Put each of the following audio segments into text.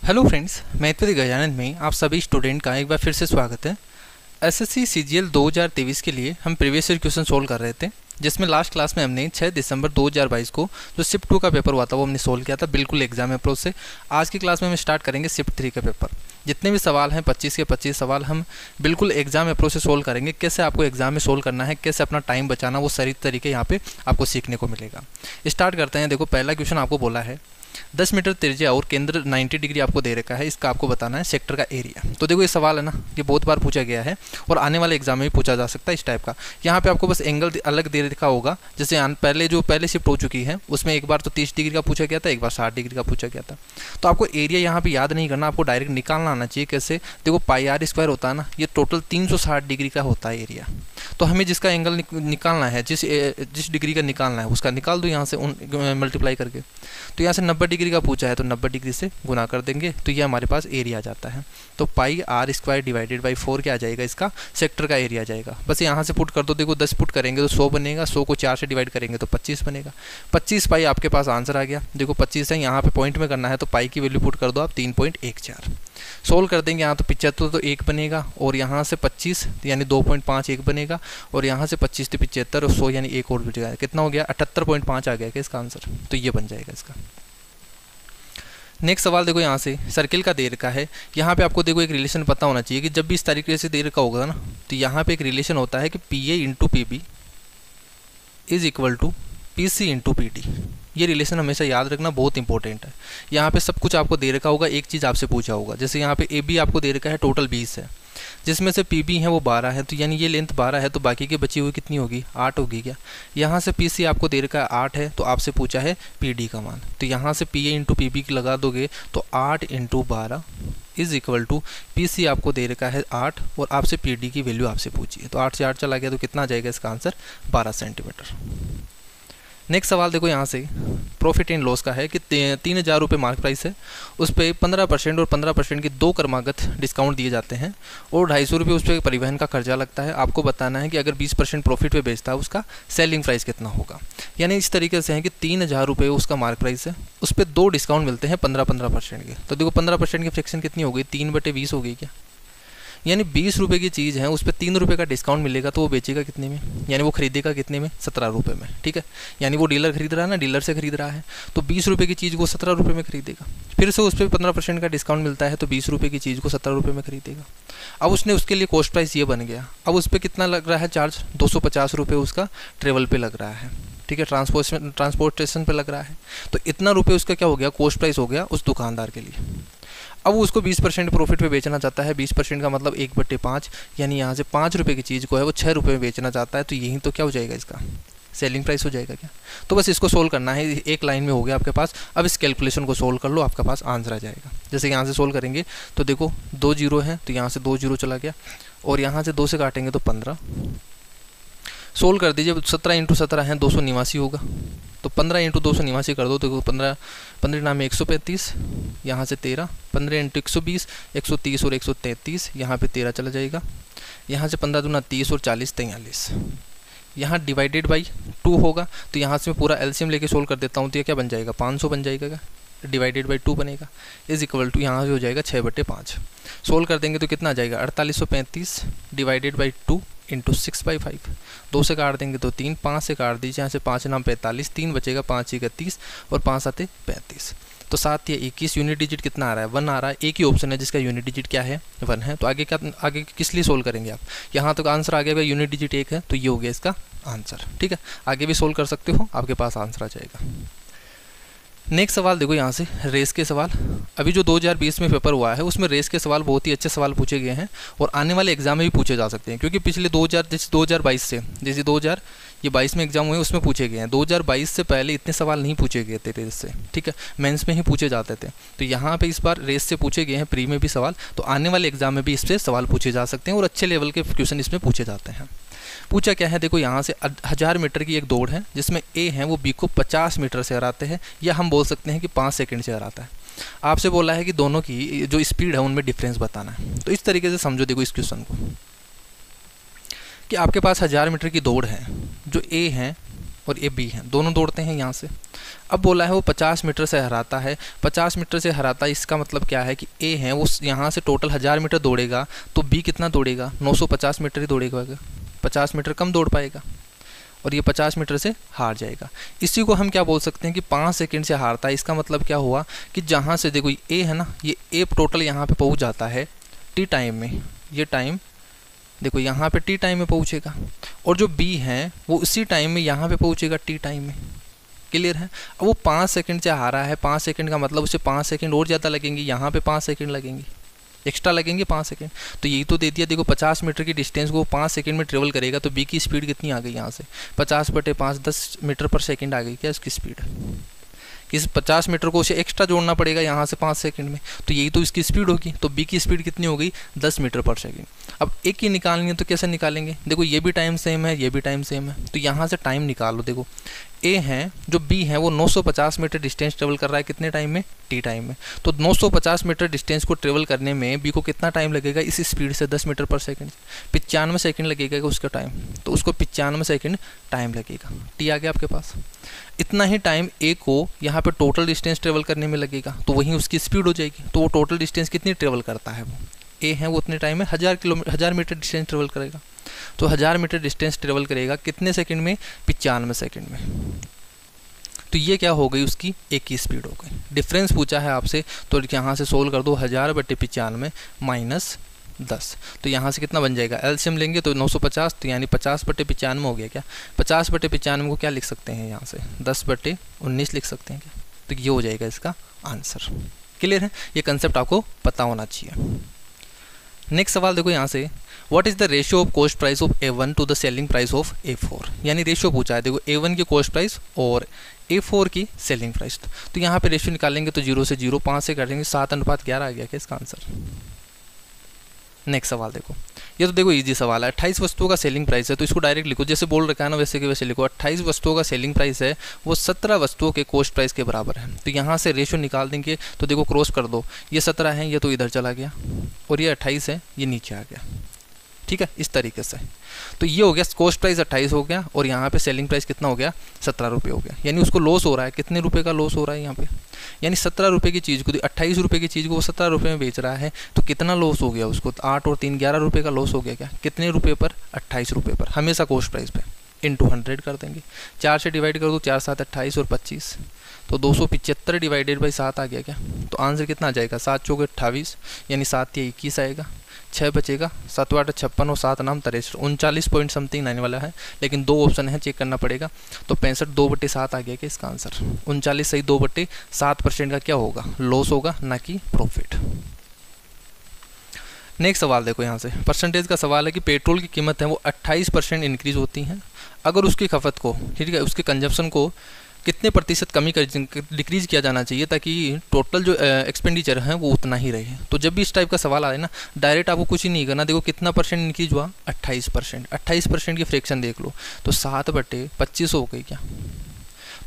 Hello friends, maths Gajanan में आप सभी स्टूडेंट का एक बार फिर से स्वागत है। एसएससी सीजीएल 2023 के लिए हम प्रीवियस ईयर क्वेश्चन सोल्व कर रहे थे, जिसमें लास्ट क्लास में हमने 6 दिसंबर 2022 को जो शिफ्ट 2 का पेपर हुआ था वो हमने सोल्व किया था बिल्कुल एग्जाम अप्रोच से। आज की क्लास में हम स्टार्ट करेंगे शिफ्ट 3 का पेपर। जितने भी सवाल हैं 25 के 25 सवाल हम बिल्कुल एग्जाम अप्रोच से सोल्व करेंगे। कैसे आपको एग्जाम में सोल्व करना है, कैसे अपना टाइम बचाना, वो सारी तरीके यहाँ पे आपको सीखने को मिलेगा। स्टार्ट करते हैं। देखो, पहला क्वेश्चन आपको बोला है 10 मीटर त्रिज्या और केंद्र 90 डिग्री आपको दे रखा है, इसका आपको बताना है सेक्टर का एरिया। तो देखो, ये सवाल है ना, ये बहुत बार पूछा गया है और आने वाले एग्जाम में भी पूछा जा सकता है इस टाइप का। यहाँ पे आपको बस एंगल अलग दे रखा होगा। जैसे पहले शिफ्ट हो चुकी है उसमें एक बार तो 30 डिग्री का पूछा गया था, एक बार 60 डिग्री का पूछा गया था। तो आपको एरिया यहाँ पे याद नहीं करना, आपको डायरेक्ट निकालना आना चाहिए। कैसे? देखो, पाई आर स्क्वायर होता है ना, ये टोटल 360 डिग्री का होता है एरिया। तो हमें जिसका एंगल निकालना है, जिस डिग्री का निकालना है उसका निकाल दो यहाँ से मल्टीप्लाई करके। तो यहाँ से 90 डिग्री का पूछा है तो 90 डिग्री से गुना कर देंगे तो ये हमारे पास एरिया आ जाता है। तो पाई आर स्क्वायर डिवाइडेड बाई 4 क्या आ जाएगा, इसका सेक्टर का एरिया आ जाएगा। बस यहाँ से पुट कर दो। देखो, 10 पुट करेंगे तो 100 बनेगा, 100 को 4 से डिवाइड करेंगे तो 25 बनेगा। 25 पाई आपके पास आंसर आ गया। देखो 25 है, यहाँ पे पॉइंट में करना है तो पाई की वैल्यू पुट कर दो आप 3.14। सोल्व कर देंगे। यहाँ तो 75 तो 1 बनेगा और यहाँ से 25 यानी 2.51 बनेगा और यहाँ से 25 तो 75 और 100 यानी एक और बचेगा। कितना हो गया? 78.5 आ गया क्या इसका आंसर? तो ये बन जाएगा इसका। नेक्स्ट सवाल देखो, यहाँ से सर्किल का दे रखा है। यहाँ पे आपको देखो एक रिलेशन पता होना चाहिए कि जब भी इस तरीके से दे रखा होगा ना, तो यहाँ पे एक रिलेशन होता है कि P A into P B is equal to P C into P D. ये रिलेशन हमेशा याद रखना, बहुत इंपॉर्टेंट है। यहाँ पे सब कुछ आपको दे रखा होगा, एक चीज़ आपसे पूछा होगा। जैसे यहाँ पे ए बी आपको दे रखा है, टोटल 20 है, जिसमें से पी बी है वो 12 है, तो यानी ये लेंथ 12 है, तो बाकी की बची हुई कितनी होगी? 8 होगी क्या? यहाँ से पी सी आपको दे रखा है 8 है, तो आपसे पूछा है पी डी का मान। तो यहाँ से P A into P B लगा दोगे तो 8 into 12 is equal to P C आपको दे रखा है 8 और आपसे पी डी की वैल्यू आपसे पूछी है। तो 8 से 8 चला गया तो कितना आ जाएगा इसका आंसर? 12 सेंटीमीटर। नेक्स्ट सवाल देखो, यहाँ से प्रॉफिट एंड लॉस का है कि 3000 रुपये मार्क प्राइस है, उस पर 15% और 15% की 2 क्रमागत डिस्काउंट दिए जाते हैं और 250 रुपये उस पर परिवहन का खर्चा लगता है। आपको बताना है कि अगर 20% प्रॉफिट पे बेचता है उसका सेलिंग प्राइस कितना होगा। यानी इस तरीके से है कि 3000 रुपये उसका मार्क प्राइस है, उस पर 2 डिस्काउंट मिलते हैं 15% के। तो देखो 15% की फ्रैक्शन कितनी हो गई? 3/20 हो गई क्या? यानी 20 रुपये की चीज़ है, उस पर 3 रुपये का डिस्काउंट मिलेगा तो वो बेचेगा कितने में? यानी वो खरीदेगा कितने में? 17 रुपये में। ठीक है, यानी वो डीलर खरीद रहा है ना, डीलर से खरीद रहा है, तो 20 रुपये की चीज़ को 17 रुपये में खरीदेगा। फिर से उस पर 15% का डिस्काउंट मिलता है तो 20 रुपये की चीज़ को 17 रुपये में खरीदेगा। अब उसने उसके लिए कॉस्ट प्राइस ये बन गया। अब उस पर कितना लग रहा है चार्ज? 250 रुपये उसका ट्रेवल पे लग रहा है। ठीक है, ट्रांसपोर्टेशन पे लग रहा है। तो इतना रुपये उसका क्या हो गया? कॉस्ट प्राइस हो गया उस दुकानदार के लिए। अब वो उसको 20% प्रॉफिट पे बेचना चाहता है। 20% का मतलब 1/5, यानी यहाँ से 5 रुपये की चीज़ को है वो 6 रुपये में बेचना चाहता है, तो यही तो क्या हो जाएगा इसका? सेलिंग प्राइस हो जाएगा क्या? तो बस इसको सोल्व करना है, एक लाइन में हो गया आपके पास। अब इस कैलकुलेशन को सोल्व कर लो, आपके पास आंसर आ जाएगा। जैसे यहाँ से सोल्व करेंगे तो देखो 2 जीरो है, तो यहाँ से 2 जीरो चला गया और यहाँ से 2 से काटेंगे तो 15। सोल्व कर दीजिए, 17 इंटू 17 है 289 होगा, तो 15 इंटू 289 कर दो। देखो 15 नाम 135, यहाँ से 13, 15 इंटू 120, 130 और 133, यहाँ पे 13 चला जाएगा। यहाँ से 15 दूना 30 और 40 43। यहाँ डिवाइडेड बाई 2 होगा, तो यहाँ से मैं पूरा एलसीएम लेके सोल्व कर देता हूँ, तो ये क्या बन जाएगा? 500 बन जाएगा क्या? डिवाइडेड बाई 2 बनेगा, इज इक्वल टू यहाँ से हो जाएगा 6/5। सोल्व कर देंगे तो कितना आ जाएगा? 4835 डिवाइडेड बाई 2 इंटू 6/5। 2 से काट देंगे तो 3, 5 से काट दीजिए, यहाँ से 5 नाम 45, 3 बचेगा, 5 × 30 और 5 7 35। तो 7 या 21 यूनिट डिजिट कितना आ रहा है? 1 आ रहा है। एक ही ऑप्शन है जिसका यूनिट डिजिट क्या है? 1 है। तो आगे किस लिए सोल्व करेंगे आप? यहाँ तक आंसर आ गया, यूनिट डिजिट 1 है, तो ये हो गया इसका आंसर। ठीक है, आगे भी सोल्व कर सकते हो, आपके पास आंसर आ जाएगा। नेक्स्ट सवाल देखो, यहाँ से रेस के सवाल। अभी जो 2020 में पेपर हुआ है उसमें रेस के सवाल बहुत ही अच्छे सवाल पूछे गए हैं और आने वाले एग्जाम में भी पूछे जा सकते हैं, क्योंकि पिछले 2022 से जैसे 2022 में एग्जाम हुए उसमें पूछे गए हैं। 2022 से पहले इतने सवाल नहीं पूछे गए थे रेस से। ठीक है, मेंस में ही पूछे जाते थे, तो यहाँ पे इस बार रेस से पूछे गए हैं, प्री में भी सवाल, तो आने वाले एग्जाम में भी इससे सवाल पूछे जा सकते हैं और अच्छे लेवल के क्वेश्चन इसमें पूछे जाते हैं। पूछा क्या है? देखो, यहाँ से 1000 मीटर की एक दौड़ है जिसमें ए है वो बी को 50 मीटर से हराते हैं, या हम बोल सकते हैं कि 5 सेकंड से हराता है। आपसे बोला है कि दोनों की जो स्पीड है उनमें डिफरेंस बताना है। तो इस तरीके से समझो देखो इस क्वेश्चन को, कि आपके पास 1000 मीटर की दौड़ है, जो ए है और ये बी है, दोनों दौड़ते हैं यहाँ से। अब बोला है वो 50 मीटर से हराता है, 50 मीटर से हराता है, इसका मतलब क्या है कि ए है वो यहाँ से टोटल 1000 मीटर दौड़ेगा, तो बी कितना दौड़ेगा, 950 मीटर ही दौड़ेगा, 50 मीटर कम दौड़ पाएगा और ये 50 मीटर से हार जाएगा। इसी को हम क्या बोल सकते हैं कि 5 सेकंड से हारता है। इसका मतलब क्या हुआ कि जहाँ से देखो ए है ना, ये ए टोटल यहाँ पे पहुँच जाता है टी टाइम में, ये टाइम देखो यहाँ पे टी टाइम में पहुँचेगा, और जो बी है वो उसी टाइम में यहाँ पे पहुँचेगा टी टाइम में। क्लियर है। अब वो 5 सेकंड से हारा है, 5 सेकंड का मतलब उसे 5 सेकंड और ज़्यादा लगेंगे, यहाँ पे 5 सेकंड लगेंगे, एक्स्ट्रा लगेंगे 5 सेकंड। तो यही तो दे दिया, देखो 50 मीटर की डिस्टेंस को 5 सेकंड में ट्रेवल करेगा, तो बी की स्पीड कितनी आ गई यहाँ से 50/5, 10 मीटर पर सेकंड आ गई क्या इसकी स्पीड। इस 50 मीटर को उसे एक्स्ट्रा जोड़ना पड़ेगा यहाँ से 5 सेकंड में, तो यही तो इसकी स्पीड होगी। तो बी की स्पीड कितनी हो गई 10 मीटर पर सेकंड। अब एक ही निकालनी है तो कैसे निकालेंगे, देखो ये भी टाइम सेम है, ये भी टाइम सेम है, तो यहाँ से टाइम निकालो। देखो ए है जो बी है वो 950 मीटर डिस्टेंस ट्रेवल कर रहा है, कितने टाइम में, टी टाइम में। तो 950 मीटर डिस्टेंस को ट्रेवल करने में बी को कितना टाइम लगेगा इस स्पीड से 10 मीटर पर सेकंड, 95 सेकंड लगेगा उसका टाइम, तो उसको 95 सेकंड टाइम लगेगा। टी आ गया आपके पास। इतना ही टाइम ए को यहाँ पे टोटल डिस्टेंस ट्रेवल करने में लगेगा, तो वहीं उसकी स्पीड हो जाएगी। तो वो टोटल डिस्टेंस कितनी ट्रेवल करता है, वो ए है वो उतने टाइम में 1000 मीटर डिस्टेंस ट्रेवल करेगा। तो 1000 मीटर डिस्टेंस ट्रेवल करेगा कितने सेकंड में, 95 सेकंड में। तो ये क्या हो गई उसकी एक की स्पीड हो गई। डिफरेंस पूछा है आपसे, तो यहाँ से सोल्व कर दो, 1000/95 माइनस 10, तो यहाँ से कितना बन जाएगा, एलसीएम लेंगे तो 950, तो यानी 50/95 हो गया क्या। 50/95 को क्या लिख सकते हैं यहाँ से 10/19 लिख सकते हैं क्या, तो ये हो जाएगा इसका आंसर। क्लियर है, ये कंसेप्ट आपको पता होना चाहिए। नेक्स्ट सवाल देखो यहाँ से, what is the ratio of cost price of A1 to the selling price of A4, यानी रेशियो पूछा है। देखो A1 की कॉस्ट प्राइस और A4 की सेलिंग प्राइस, तो यहाँ पे रेशियो निकालेंगे तो 0 से 0, 5 से कर देंगे, 7:11 आ गया क्या इसका आंसर। नेक्स्ट सवाल देखो, ये तो देखो इजी सवाल है। 28 वस्तुओं का सेलिंग प्राइस है, तो इसको डायरेक्ट लिखो, जैसे बोल रखा है ना वैसे के वैसे लिखो। 28 वस्तुओं का सेलिंग प्राइस है, वो 17 वस्तुओं के कॉस्ट प्राइस के बराबर है। तो यहाँ से रेशियो निकाल देंगे, तो देखो क्रॉस कर दो, ये 17 है, ये तो इधर चला गया, और ये 28 है, ये नीचे आ गया। ठीक है, इस तरीके से। तो ये हो गया कॉस्ट प्राइस 28 हो गया, और यहाँ पे सेलिंग प्राइस कितना हो गया 17 रुपये हो गया, यानी उसको लॉस हो रहा है। कितने रुपए का लॉस हो रहा है यहाँ पे, यानी 17 रुपये की चीज़ को, 28 रुपये की चीज़ को वो 17 रुपये में बेच रहा है, तो कितना लॉस हो गया उसको, 8 और 3 11 रुपये का लॉस हो गया क्या। कितने रुपये पर, 28 रुपये पर, हमेशा कॉस्ट प्राइस पे, इंटू 100 कर देंगे। 4 से डिवाइड कर दो, 4 7 28 और 25, तो 275 डिवाइडेड बाई 7 आ गया क्या। तो आंसर कितना आ जाएगा, 7 चौके 28, यानी 7 या 21 आएगा। 6 बचेगा, 7 8 56 और 7 9 63, 39 पॉइंट समथिंग आने वाला है, लेकिन 2 ऑप्शन है, चेक करना पड़ेगा। तो 65 2/7 आ गया क्या इसका आंसर। 39 सही 2/7% का क्या होगा, लॉस होगा, ना कि प्रॉफिट। नेक्स्ट सवाल देखो यहाँ से, परसेंटेज का सवाल है कि पेट्रोल की कीमत है वो 28% इंक्रीज होती है, अगर उसकी खपत को, ठीक है, उसके कंजप्शन को कितने प्रतिशत कमी कर डिक्रीज किया जाना चाहिए, ताकि टोटल जो एक्सपेंडिचर है वो उतना ही रहे। तो जब भी इस टाइप का सवाल आए ना, डायरेक्ट आपको कुछ ही नहीं करना। देखो कितना परसेंट इंक्रीज हुआ, 28%। 28% की फ्रैक्शन देख लो, तो 7/25 हो गई क्या।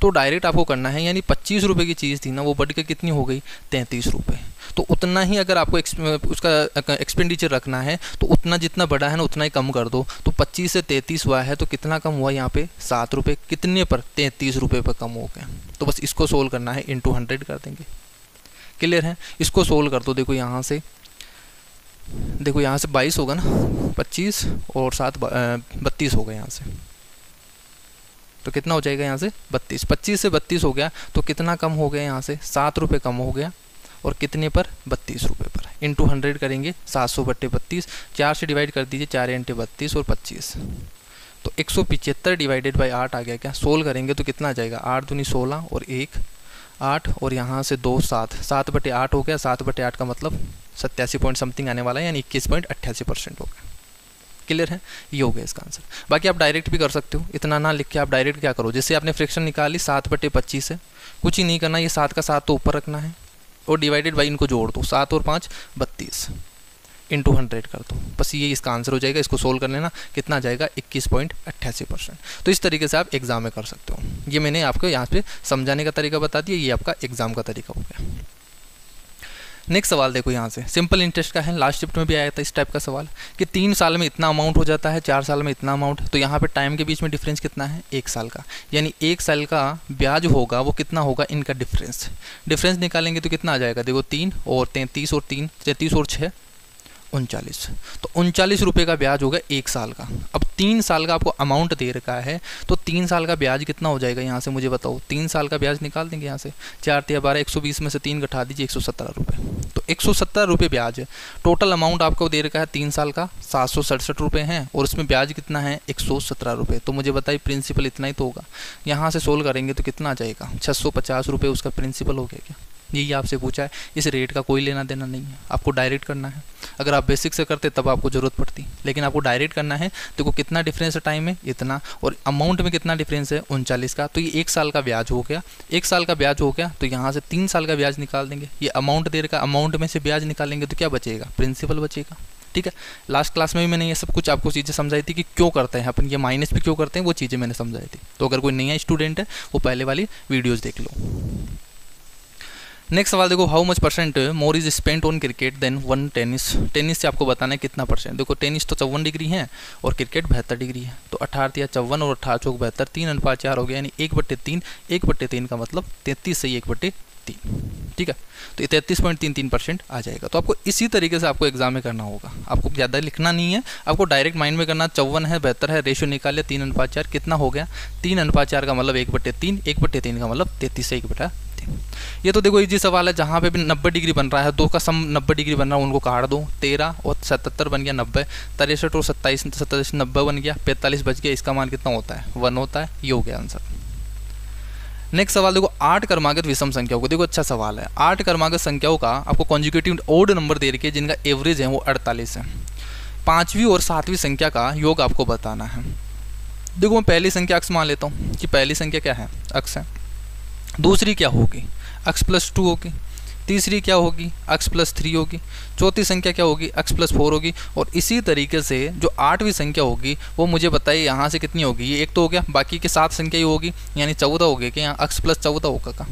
तो डायरेक्ट आपको करना है, यानी 25 रुपये की चीज़ थी ना, वो बढ़ के कितनी हो गई 33 रुपये। तो उतना ही अगर आपको उसका एक्सपेंडिचर रखना है, तो उतना जितना बड़ा है ना उतना ही कम कर दो। तो 25 से 33 हुआ है, तो कितना कम हुआ यहाँ पे 7 रुपये, कितने पर 33 रुपये पर कम हो गया। तो बस इसको सोल्व करना है, इंटू 100 कर देंगे। क्लियर है, इसको सोल्व कर दो। देखो यहाँ से, देखो यहाँ से 22 होगा ना, 25 और 7 32 होगा यहाँ से, तो कितना हो जाएगा यहाँ से 32। 25 से 32 हो गया, तो कितना कम हो गया यहाँ से 7 रुपये कम हो गया, और कितने पर 32 रुपये पर। इंटू 100 करेंगे, 700/32, 4 से डिवाइड कर दीजिए, 4 × 32 और 25, तो 175 डिवाइडेड बाई 8 आ गया क्या। सोल्व करेंगे तो कितना आ जाएगा, 8 दूनी 16 और 1 8, और यहाँ से 2 7, 7/8 हो गया। 7/8 का मतलब 87 पॉइंट समथिंग आने वाला है, यानी 21.88% हो गया। क्लियर है, ये हो गया इसका आंसर। बाकी आप डायरेक्ट भी कर सकते हो, इतना ना लिख के आप डायरेक्ट क्या करो, जैसे आपने फ्रैक्शन निकाली 7/25 है, कुछ ही नहीं करना, ये 7 का 7 तो ऊपर रखना है, और डिवाइडेड बाई इनको जोड़ दो, 7 और 5 32, इंटू 100 कर दो, बस ये इसका आंसर हो जाएगा। इसको सोल्व कर लेना, कितना आ जाएगा 21.88%। तो इस तरीके से आप एग्जाम में कर सकते हो। ये मैंने आपको यहाँ पे समझाने का तरीका बता दिया, ये आपका एग्जाम का तरीका हो गया। नेक्स्ट सवाल देखो यहाँ से, सिंपल इंटरेस्ट का है, लास्ट शिफ्ट में भी आया था इस टाइप का सवाल कि 3 साल में इतना अमाउंट हो जाता है, 4 साल में इतना अमाउंट। तो यहाँ पे टाइम के बीच में डिफरेंस कितना है, 1 साल का, यानी 1 साल का ब्याज होगा वो कितना होगा, इनका डिफरेंस निकालेंगे तो कितना आ जाएगा, देखो 3 और 33 और 3 33 और 6 39, तो 39 रुपये का ब्याज होगा 1 साल का। अब 3 साल का आपको अमाउंट दे रखा है, तो 3 साल का ब्याज कितना हो जाएगा यहाँ से मुझे बताओ, 3 साल का ब्याज निकाल देंगे यहाँ से, 4 या 12 120 में से 3 घटा दीजिए, 117 रुपये। तो 117 रुपये ब्याज है। टोटल अमाउंट आपको दे रखा है 3 साल का 767 रुपये हैं, और उसमें ब्याज कितना है 117 रुपये। तो मुझे बताइए प्रिंसिपल इतना ही तो होगा। यहाँ से सोल्व करेंगे तो कितना आ जाएगा, 650 रुपये उसका प्रिंसिपल हो गया क्या। यही आपसे पूछा है, इस रेट का कोई लेना देना नहीं है, आपको डायरेक्ट करना है। अगर आप बेसिक से करते तब आपको ज़रूरत पड़ती, लेकिन आपको डायरेक्ट करना है। देखो कितना डिफरेंस है टाइम में, इतना, और अमाउंट में कितना डिफरेंस है 39 का। तो ये 1 साल का ब्याज हो गया, 1 साल का ब्याज हो गया, तो यहाँ से 3 साल का ब्याज निकाल देंगे। ये अमाउंट दे रखा, अमाउंट में से ब्याज निकालेंगे तो क्या बचेगा, प्रिंसिपल बचेगा। ठीक है, लास्ट क्लास में भी मैंने ये सब कुछ आपको चीज़ें समझाई थी कि क्यों करते हैं अपन, ये माइनस भी क्यों करते हैं, वो चीज़ें मैंने समझाई थी। तो अगर कोई नया स्टूडेंट है वो पहले वाली वीडियोज़ देख लो। नेक्स्ट सवाल देखो, how much percent more is spent on cricket than one tennis. Tennis से आपको बताना है कितना परसेंट। देखो टेनिस तो 54 डिग्री है और क्रिकेट 72 डिग्री है, तो 18 या 54 और 18 चौक 72, 3 अनुपात 4 हो गया, यानी 1/3, 1/3 का मतलब 33 से 1/3। ठीक है, तो ये 33.33% आ जाएगा। तो आपको इसी तरीके से आपको एग्जाम में करना होगा, आपको ज़्यादा लिखना नहीं है, आपको डायरेक्ट माइंड में करना। 54 है, 72 है, रेशियो निकाल लिया, 3 अनुपात 4 कितना हो गया, 3 अनुपात 4 का मतलब 1/3, 1/3 का मतलब 33 से 1/3। ये तो देखो इजी सवाल है, जहाँ पे भी 90 डिग्री बन रहा है, 2 का सम 90 डिग्री बन रहा है, उनको काट दो। 13 और 77 बन गया 90, 63 और 27 27 90 बन गया, 45 बच गया। इसका मान कितना होता है, 1 होता है। ये हो गया आंसर। नेक्स्ट सवाल देखो, 8 क्रमागत विषम संख्याओं को, देखो अच्छा सवाल है। 8 क्रमागत संख्याओं का आपको कॉन्जुगेटिव ओड नंबर दे रखे जिनका एवरेज है वो 48 है। 5वीं और 7वीं संख्या का योग आपको बताना है। देखो मैं पहली संख्या अक्स मान लेता हूँ कि पहली संख्या क्या है, अक्स है। दूसरी क्या होगी, x + 2 होगी। तीसरी क्या होगी, x + 3 होगी। चौथी संख्या क्या होगी, x + 4 होगी। और इसी तरीके से जो 8वीं संख्या होगी वो मुझे बताइए यहाँ से कितनी होगी। ये एक तो हो गया, बाकी के 7 संख्या ही होगी, यानी 14 हो गया कि यहाँ x + 14 होगा का।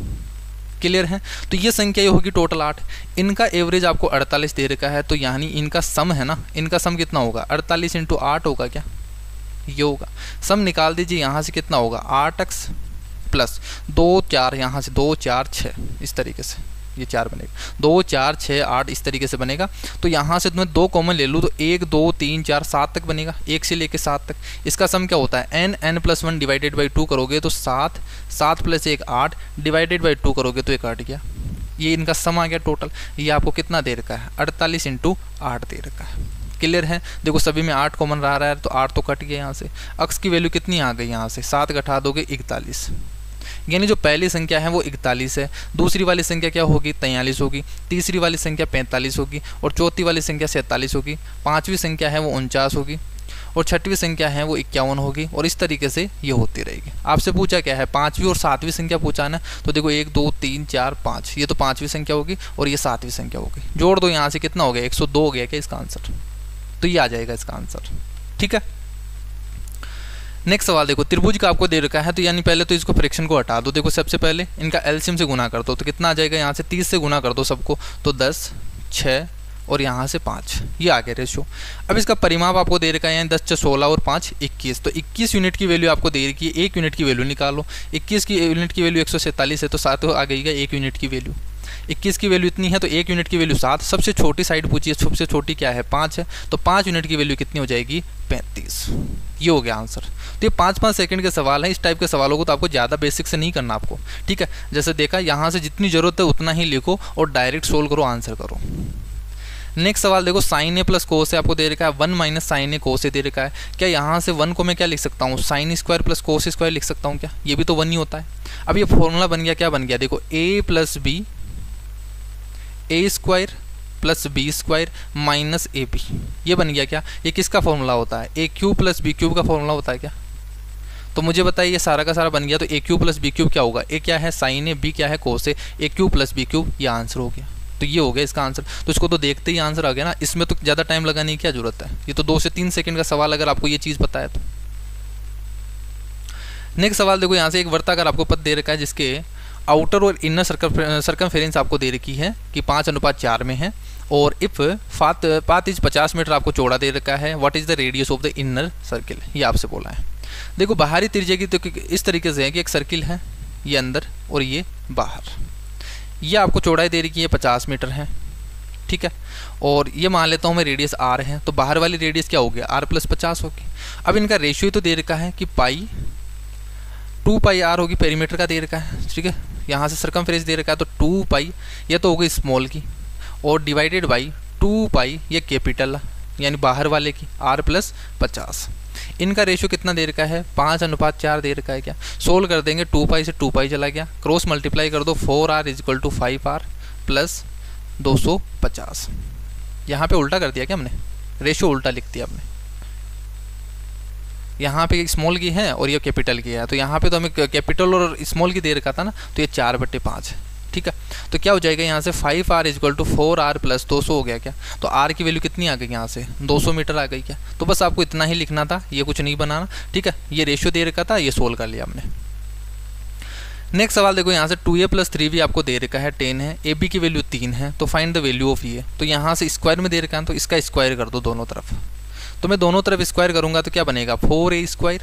क्लियर है, तो ये संख्या ये होगी टोटल 8। इनका एवरेज आपको 48 दे रखा है, तो यानी इनका सम है ना, इनका सम कितना होगा, 48 × 8 होगा क्या, ये होगा। सम निकाल दीजिए, यहाँ से कितना होगा, 8x + 2 4, यहाँ से 2 4 6, इस तरीके से ये 4 बनेगा, 2 4 6 8 इस तरीके से बनेगा। तो यहाँ से तुम्हें 2 कॉमन ले लूँ तो 1 2 3 4 7 तक बनेगा, 1 से लेके 7 तक। इसका सम क्या होता है, n + 1 / 2 करोगे तो 7, 7 + 1 8 / 2 करोगे तो 1 कट गया। ये इनका सम आ गया टोटल। ये आपको कितना दे रखा है, 48 × 8 दे रखा है। क्लियर है, देखो सभी में 8 कॉमन रहा है, तो 8 तो कट गया यहाँ से। अक्स की वैल्यू कितनी आ गई, यहाँ से 7 घटा दोगे 41, यानी जो पहली संख्या है वो 41 है। दूसरी वाली संख्या क्या होगी, 43 होगी। तीसरी वाली संख्या 45 होगी, और चौथी वाली संख्या 47 होगी। 5वीं संख्या है वो 49 होगी, और 6वीं संख्या है वो 51 होगी। और इस तरीके से ये होती रहेगी। आपसे पूछा क्या है, 5वीं और 7वीं संख्या पूछा है ना, तो देखो 1 2 3 4 5, ये तो 5वीं संख्या होगी और ये 7वीं संख्या होगी। जोड़ दो, यहाँ से कितना हो गया, 102 हो गया क्या इसका आंसर, तो ये आ जाएगा इसका आंसर। ठीक है, नेक्स्ट सवाल देखो, त्रिभुज का आपको दे रखा है, तो यानी पहले तो इसको फ्रैक्शन को हटा दो। देखो सबसे पहले इनका एलसीएम से गुना कर दो, तो कितना आ जाएगा, यहाँ से 30 से गुना कर दो सबको, तो 10 6 और यहाँ से 5, ये आ गया रेशियो। अब इसका परिमाप आपको दे रखा है, यानी 10 × 16 और 5 21, तो 21 यूनिट की वैल्यू आपको दे रखी है। 1 यूनिट की वैल्यू निकालो, 21 की यूनिट की वैल्यू 147 है, तो 7 आ गई 1 यूनिट की वैल्यू। 21 की वैल्यू इतनी है तो 1 यूनिट की वैल्यू 7। सबसे छोटी साइड पूछिए, सबसे छोटी क्या है, 5 है, तो 5 यूनिट की वैल्यू कितनी हो जाएगी, 35। ये हो गया आंसर। तो ये 5-5 सेकंड के सवाल है। इस टाइप के सवालों को तो आपको ज़्यादा बेसिक से नहीं करना आपको, ठीक है। जैसे देखा, यहाँ से जितनी ज़रूरत है उतना ही लिखो और डायरेक्ट सोल्व करो, आंसर करो। नेक्स्ट सवाल देखो, sin a + cos a आपको दे रखा है, 1 - sin a cos a दे रखा है। क्या यहाँ से 1 को मैं क्या लिख सकता हूँ, sin² + cos² लिख सकता हूँ क्या, ये भी तो 1 ही होता है। अब ये फॉर्मूला बन गया, क्या बन गया, देखो a + b a² + b² - ab, ये बन गया क्या, ये किसका फॉर्मूला होता है, a³ + b³ का फॉर्मूला होता है क्या। तो मुझे बताइए, ये सारा का सारा बन गया, तो a³ + b³ क्या होगा, a क्या है sin a, b क्या है cos a, a³ + b³, ये आंसर हो गया। तो ये हो गया इसका आंसर। तो इसको तो देखते ही आंसर आ गया ना, इसमें तो ज़्यादा टाइम लगाने की क्या जरूरत है, ये तो 2 से 3 सेकंड का सवाल, अगर आपको ये चीज़ पता है तो। नेक्स्ट सवाल देखो, यहाँ से एक वर्ताकार आपको पद दे रखा है जिसके आउटर और इनर सर्कमफेरेंस आपको दे रखी है कि 5:4 में है, और इफ़ पाथ इज 50 मीटर आपको चौड़ा दे रखा है, what is the radius of the inner circle, ये आपसे बोला है। देखो बाहरी त्रिज्या की तो इस तरीके से है कि एक सर्किल है, ये अंदर और ये बाहर, ये आपको चौड़ाई दे रखी है 50 मीटर है, ठीक है। और ये मान लेता हूँ मैं रेडियस आर है, तो बाहर वाली रेडियस क्या हो गया, आर प्लस 50 होगी। अब इनका रेशियो तो दे रखा है कि 2 पाई आर होगी, पेरीमीटर का दे रखा है, ठीक है। यहाँ से सर्कमफ्रेंस दे रखा है, तो 2 पाई ये तो होगी स्मॉल की, और डिवाइडेड बाई 2 पाई ये कैपिटल यानी बाहर वाले की, आर प्लस 50। इनका रेशियो कितना दे रखा है, 5:4 दे रखा है क्या। सोल्व कर देंगे, 2 पाई से 2 पाई चला गया, क्रॉस मल्टीप्लाई कर दो, 4r = 5r प्लस 250। यहाँ पे उल्टा कर दिया क्या हमने, रेशियो उल्टा लिख दिया हमने। यहाँ पे स्मॉल की है और ये कैपिटल की है, तो यहाँ पे तो हमें कैपिटल और स्मॉल की दे रखा था ना, तो ये 4/5 है, ठीक है। तो क्या हो जाएगा यहाँ से 5r = 4r प्लस 200 हो गया क्या। तो r की वैल्यू कितनी आ गई यहाँ से, 200 मीटर आ गई क्या। तो बस आपको इतना ही लिखना था, ये कुछ नहीं बनाना, ठीक है। ये रेशियो दे रखा था, ये सोल्व कर लिया हमने। नेक्स्ट सवाल देखो, यहाँ से 2a + 3b आपको दे रखा है 10 है, ab की वैल्यू 3 है, तो फाइंड द वैल्यू ऑफ ए। तो यहाँ से स्क्वायर में दे रखा है, तो इसका स्क्वायर कर दो दोनों तरफ। तो मैं दोनों तरफ स्क्वायर करूँगा तो क्या बनेगा, 4a²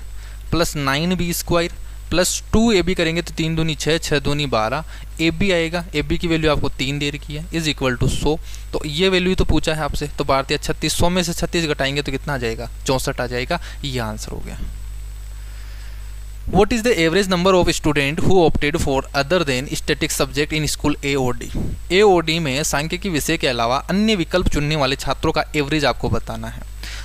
plus 9b² plus 2ab करेंगे तो 3 दूनी 6, 6 दूनी 12, ab आएगा, ab की वैल्यू आपको 3 दे रखी है, इज इक्वल टू 100। तो ये वैल्यू तो पूछा है आपसे, तो 12×36, 100 में से 36 घटाएंगे तो कितना आ जाएगा, 64 आ जाएगा, ये आंसर हो गया। What is the average number of student who opted for other than static subject in school A और D? A और D में सांख्यिकी विषय के अलावा अन्य विकल्प चुनने वाले छात्रों का एवरेज आपको बताना है।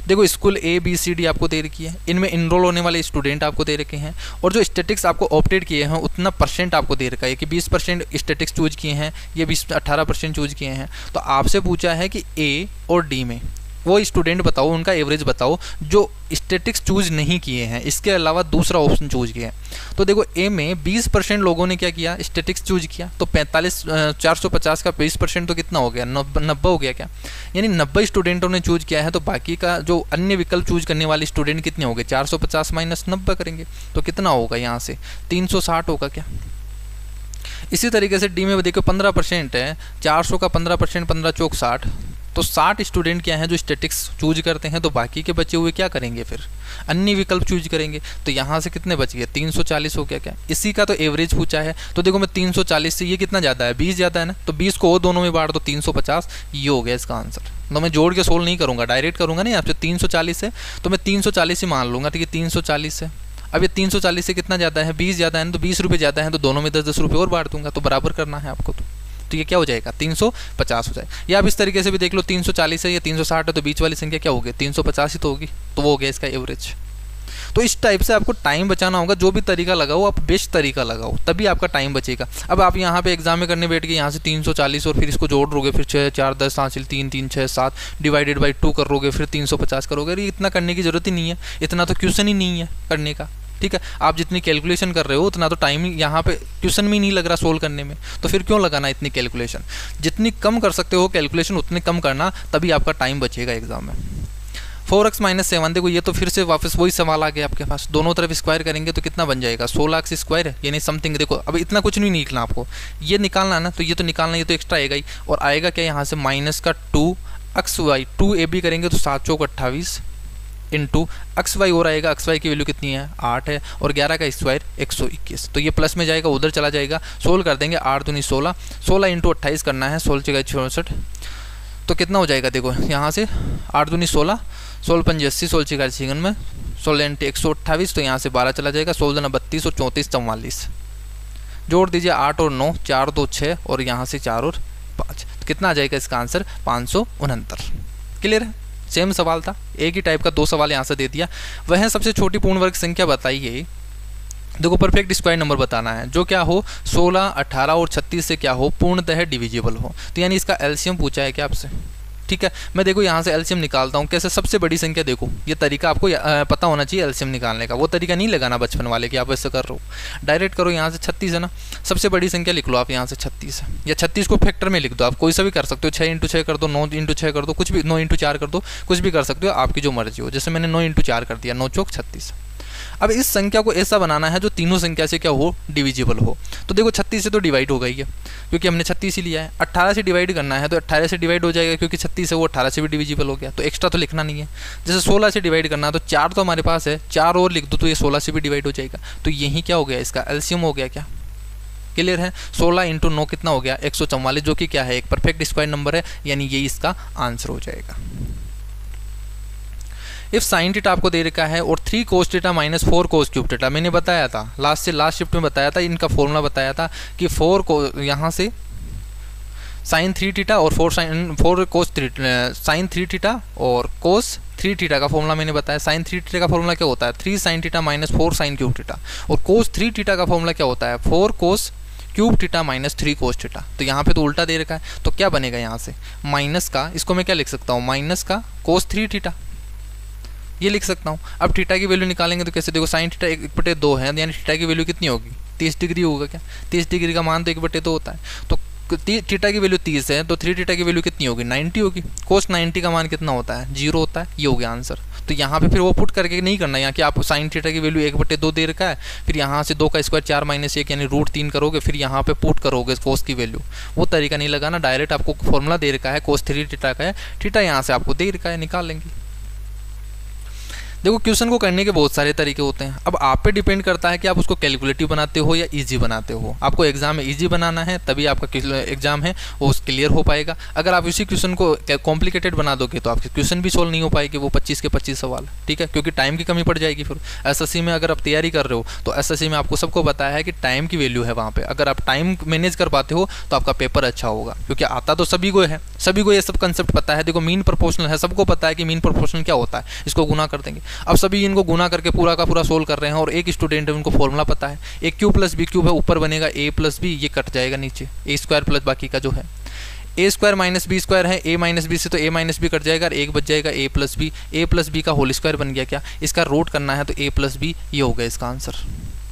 देखो school A B C D आपको दे रखी है, इनमें इनरोल होने वाले स्टूडेंट आपको दे रखे हैं, और जो स्टैटिक्स आपको ऑप्टेड किए हैं उतना परसेंट आपको दे रखा है कि 20% स्टैटिक्स चूज किए हैं, ये 18% चूज किए हैं। तो आपसे पूछा है कि A और D में वो स्टूडेंट बताओ, उनका एवरेज बताओ जो स्टैटिक्स चूज नहीं किए हैं, इसके अलावा दूसरा ऑप्शन चूज किया है। तो देखो ए में 20% लोगों ने क्या किया, स्टैटिक्स चूज किया, तो 450 का 20% तो कितना हो गया, 90 हो गया क्या, यानी 90 स्टूडेंटों ने चूज किया है। तो बाकी का जो अन्य विकल्प चूज करने वाले स्टूडेंट कितने हो गए, 450 माइनस 90 करेंगे तो कितना होगा, यहाँ से 360 होगा क्या। इसी तरीके से डी में देखो 15% है, 400 का 15%, 15 चौक 60, तो 60 स्टूडेंट क्या हैं जो स्टैटिक्स चूज करते हैं, तो बाकी के बचे हुए क्या करेंगे, फिर अन्य विकल्प चूज करेंगे। तो यहाँ से कितने बच गए, 340 हो गया क्या। इसी का तो एवरेज पूछा है, तो देखो मैं 340 से ये कितना ज़्यादा है, 20 ज़्यादा है ना, तो 20 को और दोनों में बांट दो, 350, ये हो गया इसका आंसर। तो मैं जोड़ के सोल्व नहीं करूँगा, डायरेक्ट करूँगा नहीं, आपसे 340 है तो मैं 340 ही मान लूँगा, ठीक है 340 है। अब ये 340 से कितना ज़्यादा है, 20 ज़्यादा है ना, तो 20 रुपये ज़्यादा है, तो दोनों में 10-10 रुपये और बांट दूंगा, तो बराबर करना है आपको। तो ये क्या हो जाएगा, 350 हो जाएगा। या आप इस तरीके से भी देख लो, 340 है या 360 है, तो बीच वाली संख्या क्या होगी, 350 ही तो होगी, तो वो हो गया इसका एवरेज। तो इस टाइप से आपको टाइम बचाना होगा, जो भी तरीका लगाओ आप बेस्ट तरीका लगाओ, तभी आपका टाइम बचेगा। अब आप यहाँ पे एग्जाम में करने बैठ गए, यहाँ से 340 और फिर इसको जोड़ दोगे, फिर 6 4 10 5 3 3 6 7 डिवाइडेड बाई 2 करोगे, फिर 350 करोगे, अरे इतना करने की जरूरत ही नहीं है, इतना तो क्वेश्चन ही नहीं है करने का, ठीक है। आप जितनी कैलकुलेशन कर रहे हो उतना तो टाइम यहाँ पे क्वेश्चन में नहीं लग रहा सोल्व करने में, तो फिर क्यों लगाना इतनी कैलकुलेशन। जितनी कम कर सकते हो कैलकुलेशन उतने कम करना, तभी आपका टाइम बचेगा एग्जाम में। 4x - 7, देखो ये तो फिर से वापस वही सवाल आ गया आपके पास, दोनों तरफ स्क्वायर करेंगे तो कितना बन जाएगा, 16x स्क्वायर है, यानी समथिंग। देखो अब इतना कुछ नहीं निकलना आपको, ये निकालना है ना, तो ये तो निकालना, ये तो एक्स्ट्रा आएगा ही, और आएगा क्या यहाँ से -2xy 2ab करेंगे तो 7 चौक 28 इंटू xy और आएगा, xy की वैल्यू कितनी है 8 है, और 11 का स्क्वायर 121, तो ये प्लस में जाएगा उधर चला जाएगा। सोल्व कर देंगे, 8 दूनी 16, 16 इंटू 28 करना है, 16 जगह 64, तो कितना हो जाएगा, देखो यहाँ से 8 दूनी 16, 16 पंजे 80, 16 छिका 96, 16 इंटू 128, तो यहाँ से 12 चला जाएगा, 16 दूना 32 और 34 44, जोड़ दीजिए 8 और 9, 4 2 6, और यहाँ से 4 और 5, तो कितना आ जाएगा इसका आंसर 569। क्लियर है, सेम सवाल था, एक ही टाइप का 2 सवाल यहाँ से दे दिया। वह सबसे छोटी पूर्ण वर्ग संख्या बताइए, देखो परफेक्ट स्क्वायर नंबर बताना है, जो क्या हो 16, 18 और 36 से क्या हो पूर्णतः डिविजिबल हो, तो यानी इसका एलसीएम पूछा है क्या आपसे, ठीक है। मैं देखो यहाँ से एलसीएम निकालता हूँ, कैसे, सबसे बड़ी संख्या, देखो ये तरीका आपको पता होना चाहिए एलसीएम निकालने का, वो तरीका नहीं लगाना बचपन वाले कि आप ऐसे कर रहे हो, डायरेक्ट करो। यहाँ से 36 है ना, सबसे बड़ी संख्या लिख लो आप, यहाँ से 36 है, या 36 को फैक्टर में लिख दो, आप कोई सा भी कर सकते हो, 6 × 6 कर दो, 9 × 6 कर दो, कुछ भी 9 × 4 कर दो, कुछ भी कर सकते हो, आपकी जो मर्जी हो। जैसे मैंने 9 × 4 कर दिया, 9 चौक 36। अब इस संख्या को ऐसा बनाना है जो तीनों संख्या से क्या हो, डिविजिबल हो। तो देखो 36 से तो डिवाइड हो गई है क्योंकि हमने 36 ही लिया है। 18 से डिवाइड करना है तो 18 से डिवाइड हो जाएगा क्योंकि 36 है वो 18 से भी डिविजिबल हो गया, तो एक्स्ट्रा तो लिखना नहीं है। जैसे 16 से डिवाइड करना है तो 4 तो हमारे पास है, 4 और लिख दो तो ये 16 से भी डिवाइड हो जाएगा। तो यही क्या हो गया, इसका एलसीएम हो गया। क्या क्लियर है? 16 × 9 कितना हो गया, 144, जो कि क्या है, एक परफेक्ट स्क्वायर नंबर है, यानी ये इसका आंसर हो जाएगा। इफ साइन थीटा आपको दे रखा है और 3 cos theta minus 4 cos cube theta, मैंने बताया था लास्ट शिफ्ट में बताया था, इनका फॉर्मूला बताया था कि 4 को यहाँ से साइन 3 थीटा और 4 cos साइन 3 थीटा और cos 3 थीटा का फॉर्मूला मैंने बताया। साइन 3 थीटा का फॉर्मूला क्या होता है, 3 sin theta minus 4 sin cube theta, और cos 3 थीटा का फॉर्मूला क्या होता है, 4 cos cube theta minus 3 cos theta. तो यहाँ पे तो उल्टा दे रखा है, तो क्या बनेगा यहाँ से माइनस का, इसको मैं क्या लिख सकता हूँ, माइनस का cos 3 थीटा, ये लिख सकता हूँ। अब थीटा की वैल्यू निकालेंगे तो कैसे, देखो साइन थीटा 1/2 है, यानी थीटा की वैल्यू कितनी होगी, 30 डिग्री होगा। क्या 30 डिग्री का मान तो 1/2 होता है, तो थीटा की वैल्यू 30 है तो 3 थीटा की वैल्यू कितनी होगी, 90 होगी। cos 90 का मान कितना होता है, 0 होता है। ये हो गया आंसर। तो यहाँ पे फिर वो पुट करके नहीं करना, यहाँ कि आप साइन थीटा की वैल्यू 1/2 दे रखा है, फिर यहाँ से 2 का स्क्वायर 4 - 1 यानी √3 करोगे, फिर यहाँ पे पुट करोगे cos की वैल्यू, वो तरीका नहीं लगाना। डायरेक्ट आपको फॉर्मूला दे रखा है cos 3 थीटा का है, थीटा यहाँ से आपको दे रखा है, निकाल लेंगे। देखो क्वेश्चन को करने के बहुत सारे तरीके होते हैं, अब आप पे डिपेंड करता है कि आप उसको कैलकुलेटिव बनाते हो या इजी बनाते हो। आपको एग्जाम में इजी बनाना है तभी आपका एग्जाम है वो क्लियर हो पाएगा। अगर आप इसी क्वेश्चन को कॉम्प्लिकेटेड बना दोगे तो आपके क्वेश्चन भी सोल्व नहीं हो पाएंगे, वो 25 के 25 सवाल, ठीक है, क्योंकि टाइम की कमी पड़ जाएगी। फिर एसएससी में अगर आप तैयारी कर रहे हो तो एसएससी में आपको सबको बताया है कि टाइम की वैल्यू है वहाँ पर। अगर आप टाइम मैनेज कर पाते हो तो आपका पेपर अच्छा होगा, क्योंकि आता तो सभी को है, सभी को ये सब कंसेप्ट पता है। देखो मीन प्रोपोर्शनल है, सबको पता है कि मीन प्रोपोर्शनल क्या होता है, इसको गुना कर देंगे। अब सभी इनको गुना करके पूरा का पूरा सोल्व कर रहे हैं, और एक स्टूडेंट है उनको फॉर्मूला पता है, a³ + b³ है, ऊपर बनेगा a + b, ये कट जाएगा नीचे a² प्लस बाकी का जो है a² - b² है, a - b से तो a - b कट जाएगा और एक बच जाएगा a + b, a + b का होल स्क्वायर बन गया। क्या इसका रूट करना है तो a + b, ये हो गया इसका आंसर।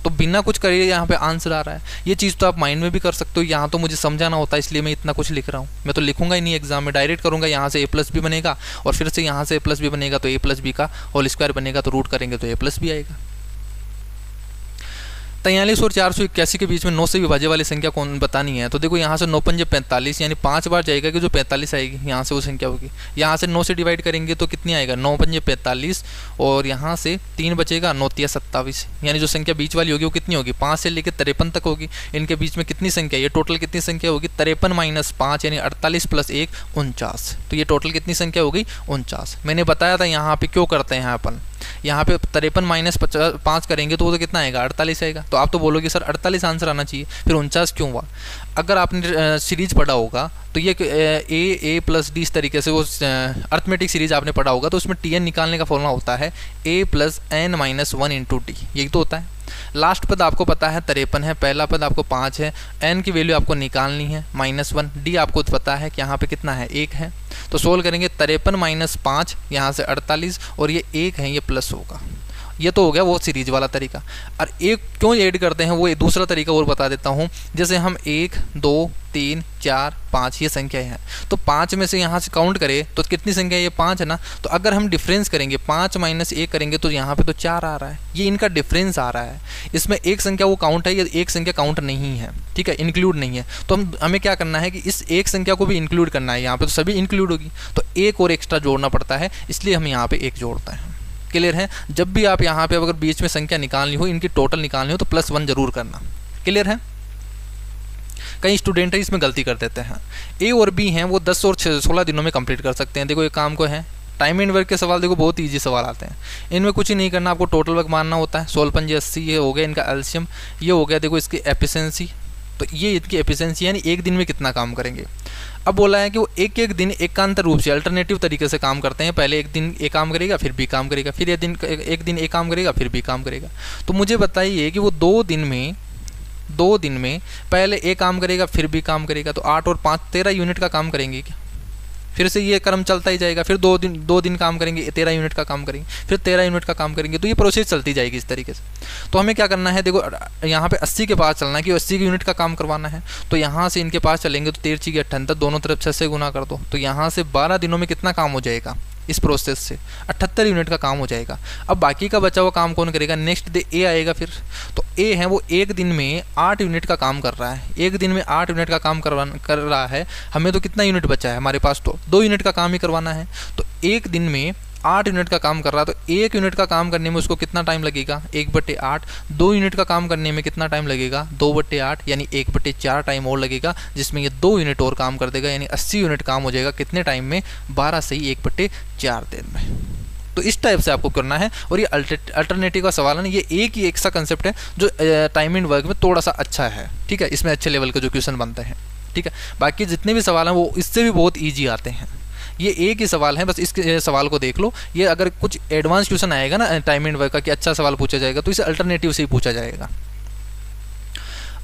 तो बिना कुछ करिए यहाँ पे आंसर आ रहा है। ये चीज़ तो आप माइंड में भी कर सकते हो, यहाँ तो मुझे समझाना होता है इसलिए मैं इतना कुछ लिख रहा हूँ। मैं तो लिखूंगा ही नहीं एग्जाम में, डायरेक्ट करूँगा, यहाँ से a + b बनेगा और फिर से यहाँ से a + b बनेगा तो a + b का होल स्क्वायर बनेगा, तो रूट करेंगे तो a + b आएगा। 43 और 481 के बीच में 9 से विभाज्य वाली संख्या कौन बतानी है। तो देखो यहाँ से 9 × 5 = 45, यानी 5 बार जाएगा कि जो 45 आएगी, यहाँ से वो संख्या होगी। यहाँ से 9 से डिवाइड करेंगे तो कितनी आएगा, 9 × 5 = 45, और यहाँ से 3 बचेगा, 9 × 3 = 27, यानी जो संख्या बीच वाली होगी वो कितनी होगी, 5 से लेकर 53 तक होगी। इनके बीच में कितनी संख्या, ये टोटल कितनी संख्या होगी, 53 - 5 यानी 48 + 1 49। तो ये टोटल कितनी संख्या होगी, 49। मैंने बताया था यहाँ पे क्यों करते हैं अपन, यहाँ पे 53 - 5 करेंगे तो वो तो कितना आएगा, 48 आएगा। तो आप तो बोलोगे सर 48 आंसर आना चाहिए, फिर 49 क्यों हुआ। अगर आपने सीरीज पढ़ा होगा तो ये a + d इस तरीके से, वो अर्थमेटिक सीरीज आपने पढ़ा होगा, तो उसमें tn निकालने का फॉर्मूला होता है a + n - 1 × d, यही तो होता है। लास्ट पद आपको पता है 53 है, पहला पद आपको 5 है, n की वैल्यू आपको निकालनी है -1, d आपको पता है कि यहाँ पे कितना है, 1 है। तो सोल्व करेंगे 53 - 5, यहाँ से 48, और ये 1 है, ये प्लस होगा। ये तो हो गया वो सीरीज वाला तरीका। और एक क्यों ऐड करते हैं वो एक दूसरा तरीका और बता देता हूँ। जैसे हम 1 2 3 4 5 ये संख्या है, तो 5 में से यहाँ से काउंट करें तो कितनी संख्या है, ये 5 है ना। तो अगर हम डिफरेंस करेंगे 5 - 1 करेंगे तो यहाँ पे तो 4 आ रहा है, ये इनका डिफरेंस आ रहा है। इसमें एक संख्या वो काउंट है, ये एक संख्या काउंट नहीं है, ठीक है, इंक्लूड नहीं है। तो हमें क्या करना है कि इस एक संख्या को भी इंक्लूड करना है, यहाँ पे तो सभी इंक्लूड होगी, तो एक और एक्स्ट्रा जोड़ना पड़ता है, इसलिए हम यहाँ पे एक जोड़ते हैं। क्लियर है। जब भी आप यहाँ पे अगर बीच में संख्या निकालनी हो, इनकी टोटल निकालनी हो, तो +1 जरूर करना। क्लियर है। कई स्टूडेंट है इसमें गलती कर देते हैं। ए और बी हैं वो 10 और 16 दिनों में कंप्लीट कर सकते हैं। देखो एक काम को है, टाइम एंड वर्क के सवाल देखो बहुत ईजी सवाल आते हैं, इनमें कुछ ही नहीं करना, आपको टोटल वर्क मानना होता है। 16 × 5 = 80, ये हो गया इनका एलसीएम, ये हो गया देखो इसकी एफिशिएंसी। तो ये इनकी एफिशिएंसी यानी एक दिन में कितना काम करेंगे। अब बोला है कि वो एक एक दिन एकांतर रूप से अल्टरनेटिव तरीके से काम करते हैं। पहले एक दिन ए काम करेगा, फिर बी काम करेगा, फिर एक दिन ए काम करेगा, फिर बी काम करेगा। तो मुझे बताइए कि वो 2 दिन में पहले ए काम करेगा, फिर बी काम करेगा, तो 8 और 5 13 यूनिट का काम करेंगे क्या। फिर से ये क्रम चलता ही जाएगा, फिर 2 दिन काम करेंगे, 13 यूनिट का काम करेंगे, फिर 13 यूनिट का काम करेंगे, तो ये प्रोसेस चलती जाएगी इस तरीके से। तो हमें क्या करना है, देखो यहाँ पे 80 के पास चलना है कि 80 यूनिट का काम करवाना है। तो यहाँ से इनके पास चलेंगे तो 13 × 78, दोनों तरफ 6 से गुना कर दो, तो यहाँ से 12 दिनों में कितना काम हो जाएगा, इस प्रोसेस से 78 यूनिट का काम हो जाएगा। अब बाकी का बचा हुआ काम कौन करेगा, नेक्स्ट डे ए आएगा फिर। तो ए है वो एक दिन में 8 यूनिट का काम कर रहा है, एक दिन में 8 यूनिट का काम कर रहा है। हमें तो कितना यूनिट बचा है हमारे पास, तो 2 यूनिट का काम ही करवाना है। तो एक दिन में 8 यूनिट का काम कर रहा है, तो 1 यूनिट का काम करने में उसको कितना टाइम लगेगा, 1/8। 2 यूनिट का काम करने में कितना टाइम लगेगा, 2/8 यानी 1/4 टाइम और लगेगा, जिसमें ये 2 यूनिट और काम कर देगा, यानी 80 यूनिट काम हो जाएगा कितने टाइम में, 12 से ही 1/4 दिन में। तो इस टाइप से आपको करना है। और ये अल्टरनेटिव का सवाल है ना, ये एक सा कंसेप्ट है जो टाइम एंड वर्क में थोड़ा सा अच्छा है, ठीक है, इसमें अच्छे लेवल के जो क्वेश्चन बनते हैं, ठीक है। बाकी जितने भी सवाल हैं वो इससे भी बहुत ईजी आते हैं। ये एक ही सवाल है, बस इसके सवाल को देख लो। ये अगर कुछ एडवांस क्वेश्चन आएगा ना टाइम एंड वर्क का कि अच्छा सवाल पूछा जाएगा, तो इसे अल्टरनेटिव से ही पूछा जाएगा।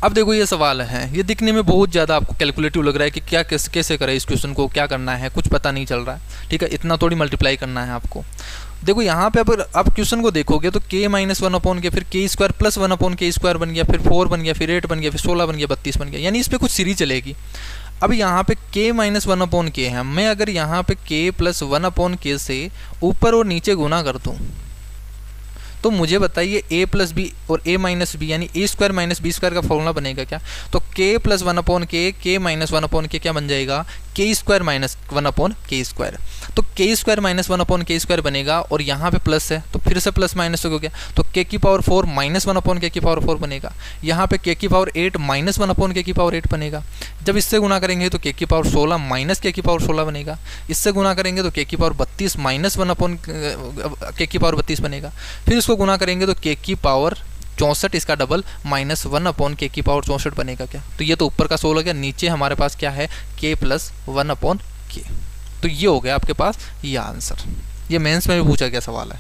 अब देखो ये सवाल है, ये दिखने में बहुत ज़्यादा आपको कैलकुलेटिव लग रहा है कि क्या कैसे करें इस क्वेश्चन को, क्या करना है, कुछ पता नहीं चल रहा है, ठीक है। इतना थोड़ी मल्टीप्लाई करना है आपको। देखो यहाँ पे अगर आप क्वेश्चन को देखोगे तो k - 1/k फिर k² + 1/k² बन गया, फिर 4 बन गया, फिर 8 बन गया, फिर 16 बन गया, 32 बन गया, यानी इस पर कुछ सीरीज चलेगी। अब यहाँ पे k - 1/k है, मैं अगर यहाँ पे k + 1/k से ऊपर और नीचे गुना कर दूँ तो मुझे बताइए a + b और a - b यानी a² - b² का फॉर्मूला बनेगा क्या। तो k + 1/k k - 1/k क्या बन जाएगा, k² - 1/k²। तो k² - 1/k² बनेगा और यहाँ पे प्लस है तो फिर से प्लस माइनस हो गया, तो k⁴ - 1/k⁴ बनेगा। यहाँ पे k⁴ - 8 - 1/k⁴ बनेगा। जब इससे गुना करेंगे तो k⁴ - 16 - k⁴ बनेगा। इससे गुना करेंगे तो k⁴ - 32 - 1/k⁴ बनेगा। फिर इसको गुना करेंगे तो k⁴ 64 इसका डबल -1/k⁴ बनेगा क्या। तो ये तो ऊपर का 16 गया, नीचे हमारे पास क्या है k + 1/k। तो ये हो गया आपके पास ये आंसर। ये मेंस में भी पूछा गया सवाल है।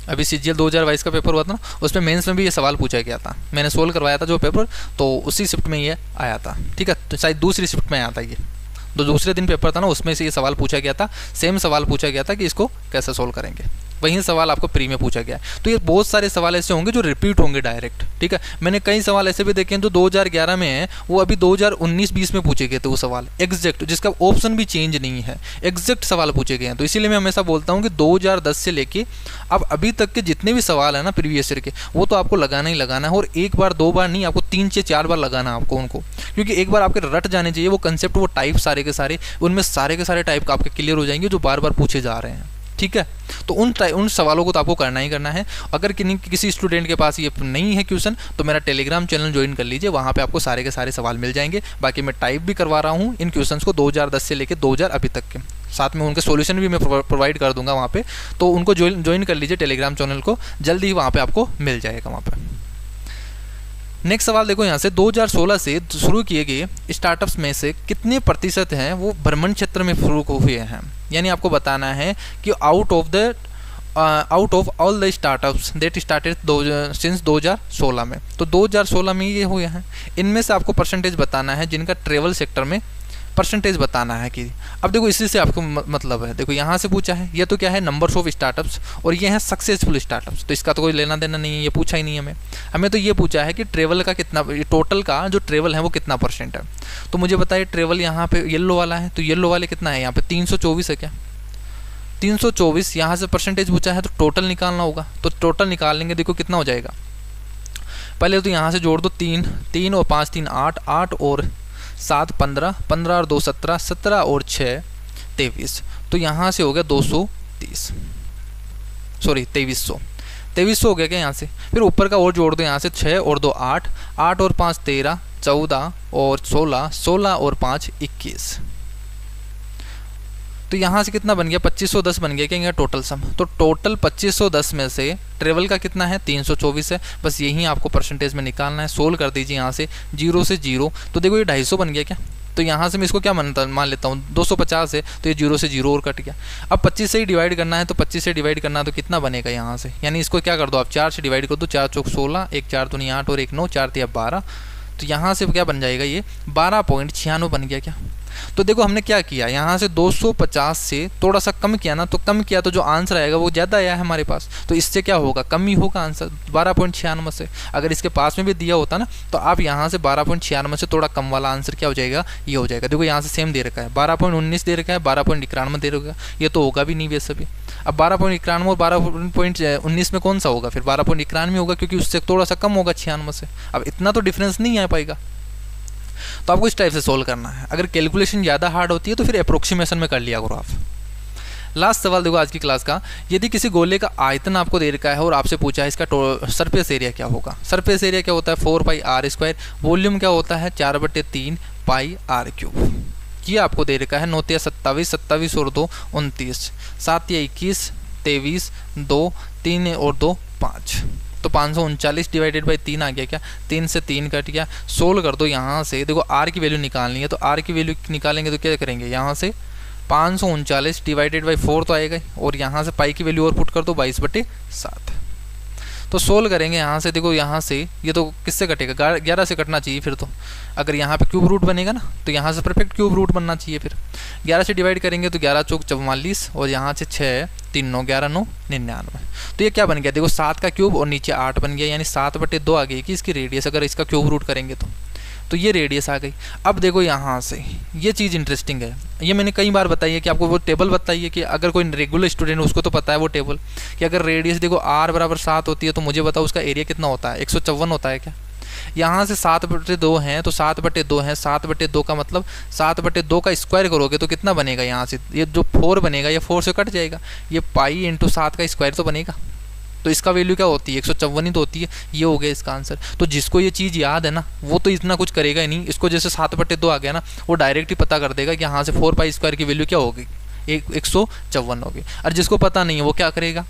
अभी CGL 2022 का पेपर हुआ था ना, उसमें मेंस में भी ये सवाल पूछा गया था। मैंने सोल्व करवाया था जो पेपर, तो उसी शिफ्ट में ये आया था, ठीक है। तो शायद दूसरी शिफ्ट में आया था ये, तो दूसरे दिन पेपर था ना, उसमें से ये सवाल पूछा गया था। सेम सवाल पूछा गया था कि इसको कैसे सोल्व करेंगे, वही सवाल आपको प्री में पूछा गया। तो ये बहुत सारे सवाल ऐसे होंगे जो रिपीट होंगे डायरेक्ट, ठीक है। मैंने कई सवाल ऐसे भी देखे हैं जो 2011 में है, वो अभी 2019-20 में पूछे गए थे वो सवाल एग्जैक्ट, जिसका ऑप्शन भी चेंज नहीं है, एग्जैक्ट सवाल पूछे गए हैं। तो इसीलिए मैं हमेशा बोलता हूँ कि 2010 से लेके अब अभी तक के जितने भी सवाल है ना प्रीवियस ईयर के, वो तो आपको लगाना ही लगाना है। और एक बार 2 बार नहीं, आपको 3 से 4 बार लगाना है आपको उनको, क्योंकि एक बार आपके रट जाने चाहिए वो कंसेप्ट, वो टाइप सारे के सारे, उनमें सारे के सारे टाइप का आपके क्लियर हो जाएंगे जो बार बार पूछे जा रहे हैं, ठीक है। तो उन सवालों को तो आपको करना ही करना है। अगर किसी स्टूडेंट के पास ये नहीं है क्वेश्चन, तो मेरा टेलीग्राम चैनल ज्वाइन कर लीजिए, वहाँ पे आपको सारे के सारे सवाल मिल जाएंगे। बाकी मैं टाइप भी करवा रहा हूँ इन क्वेश्चंस को 2010 से लेकर 2000 अभी तक के, साथ में उनके सॉल्यूशन भी मैं प्रोवाइड कर दूंगा वहाँ पे। तो उनको ज्वाइन कर लीजिए टेलीग्राम चैनल को, जल्दी ही वहाँ पर आपको मिल जाएगा वहाँ पर। नेक्स्ट सवाल देखो यहाँ से, 2016 से शुरू किए गए स्टार्टअप्स में से कितने प्रतिशत हैं वो भ्रमण क्षेत्र में शुरू हुए हैं। यानी आपको बताना है कि out of all the startups that started since 2016 में, तो 2016 में ये हुए हैं। इनमें से आपको परसेंटेज बताना है जिनका ट्रेवल सेक्टर में परसेंटेज बताना है कि। अब देखो इसी से आपको मतलब है, देखो यहाँ से पूछा है, ये तो क्या है नंबर्स ऑफ स्टार्टअप्स और ये है सक्सेसफुल स्टार्टअप्स, तो इसका तो कोई लेना देना नहीं है, ये पूछा ही नहीं हमें तो ये पूछा है कि ट्रेवल का कितना, टोटल का जो ट्रेवल है वो कितना % है। तो मुझे बताइए ट्रेवल यहाँ पे येलो वाला है, तो येलो वाले कितना है यहाँ पे 324 है क्या, 324 यहाँ से परसेंटेज पूछा है, तो टोटल निकालना होगा। तो टोटल निकाल लेंगे, देखो कितना हो जाएगा। पहले तो यहाँ से जोड़ दो 3 और 5 3 8 8 और 7 15 15 और 2 17 17 और 6 23, तो यहाँ से हो गया 230, सॉरी 2300 हो गया क्या यहाँ से। फिर ऊपर का और जोड़ दो, यहाँ से 6 और 2 8 8 और 5 13 14 और 16 16 और 5 21, तो यहाँ से कितना बन गया 2510 बन गया क्या टोटल सम। तो टोटल 2510 में से ट्रेवल का कितना है 324 है, बस यही आपको परसेंटेज में निकालना है। सोल्व कर दीजिए यहाँ से 0 से 0, तो देखो ये 250 बन गया क्या। तो यहाँ से मैं इसको क्या मान लेता हूँ 250 है, तो ये 0 से 0 और कट गया। अब 25 से ही डिवाइड करना है, तो 25 से डिवाइड करना है तो कितना बनेगा यहाँ से, यानी इसको क्या कर दो आप 4 से डिवाइड कर दो, 4 चौक 16 1 4 दूनी 8 और 1 9 4 3 12, तो यहाँ से क्या बन जाएगा ये 12.96 बन गया क्या। तो देखो हमने क्या किया, यहाँ से 250 से थोड़ा सा कम किया ना, तो कम किया तो जो आंसर आएगा वो ज़्यादा आया है हमारे पास, तो इससे क्या होगा, कम ही होगा आंसर 12.96 से। अगर इसके पास में भी दिया होता ना तो आप यहाँ से 12.96 से थोड़ा कम वाला आंसर क्या हो जाएगा, ये हो जाएगा। देखो यहाँ से सेम दे रखा है, 12.19 दे रखा है, 12.91 दे रखा है, ये तो होगा भी नहीं वैसे भी। अब 12.91 और 12.19 में कौन सा होगा, फिर 12.91 होगा, क्योंकि उससे थोड़ा सा कम होगा 96 से। अब इतना तो डिफरेंस नहीं आ पाएगा, तो आपको इस टाइप से सोल्व करना है। अगर कैलकुलेशन ज़्यादा हार्ड होती है तो फिर अप्रोक्सीमेशन में कर लिया करो आप। लास्ट सवाल देखो आज की क्लास का, यदि किसी गोले का आयतन आपको दे रखा है और आपसे पूछा है इसका सरफेस एरिया क्या होगा। सरफेस एरिया क्या होता है 4πr², वॉल्यूम क्या होता है 4/3 πr³। ये आपको दे रखा है 9 × 27, 27 और 2 29, 7 × 21 23, 2 3 और 2 5, तो 539 डिवाइडेड बाई 3 आ गया क्या, 3 से 3 कट गया। सोल्व कर दो यहाँ से, देखो आर की वैल्यू निकालनी है, तो आर की वैल्यू निकालेंगे तो क्या करेंगे, यहाँ से 539 डिवाइडेड बाई 4 तो आएगा, और यहाँ से पाई की वैल्यू और पुट कर दो 22/7। तो सोल्व करेंगे यहाँ से, देखो यहाँ से ये तो किससे कटेगा, 11 से कटना चाहिए फिर तो। अगर यहाँ पे क्यूब रूट बनेगा ना तो यहाँ से परफेक्ट क्यूब रूट बनना चाहिए। फिर 11 से डिवाइड करेंगे तो 11 चौक 44, और यहाँ से 6 3 9 11 9 99। तो ये क्या बन गया, देखो 7 का क्यूब और नीचे 8 बन गया, यानी 7/2 आ गई कि इसकी रेडियस, अगर इसका क्यूब रूट करेंगे तो ये रेडियस आ गई। अब देखो यहाँ से ये चीज़ इंटरेस्टिंग है, ये मैंने कई बार बताई है कि आपको वो टेबल बताइए कि अगर कोई रेगुलर स्टूडेंट उसको तो पता है वो टेबल, कि अगर रेडियस देखो r = 7 होती है तो मुझे बताओ उसका एरिया कितना होता है, 154 होता है क्या। यहाँ से 7/2 हैं तो 7/2 हैं, 7/2 का मतलब 7/2 का स्क्वायर करोगे तो कितना बनेगा, यहाँ से ये जो 4 बनेगा ये 4 से कट जाएगा, ये पाई × 7 का स्क्वायर तो बनेगा, तो इसका वैल्यू क्या होती है 154 ही तो होती है। ये हो गया इसका आंसर। तो जिसको ये चीज़ याद है ना वो तो इतना कुछ करेगा ही नहीं, इसको जैसे 7/2 आ गया ना वो डायरेक्ट ही पता कर देगा कि यहाँ से 4π² की वैल्यू क्या होगी, 154 होगी। और जिसको पता नहीं है वो क्या करेगा,